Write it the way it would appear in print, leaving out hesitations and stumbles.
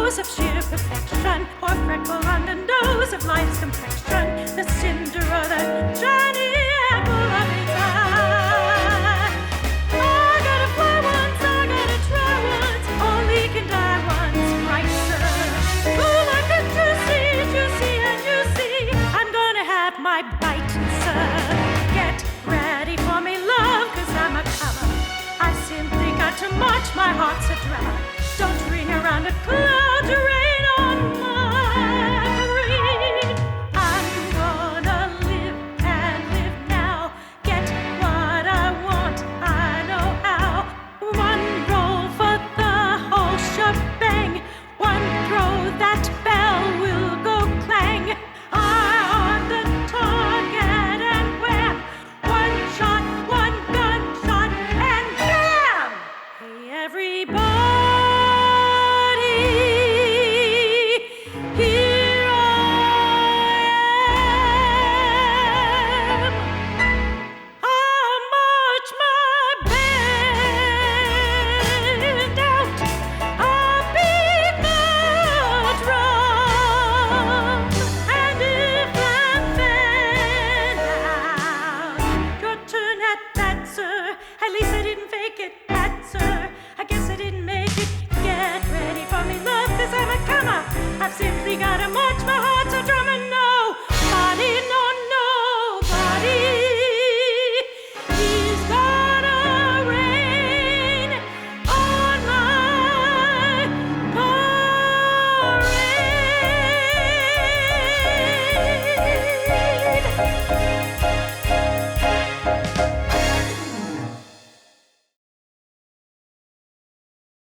rose of sheer perfection, or freckle on the nose of life's complexion, the Cinderella, shiny apple of its eye. I gotta fly once, I gotta try once, only can die once, right, sir. Oh, like a juicy and juicy, I'm gonna have my bite, sir. Get ready for me, love, 'cause I'm a comer. I simply got to march, my heart's a drummer.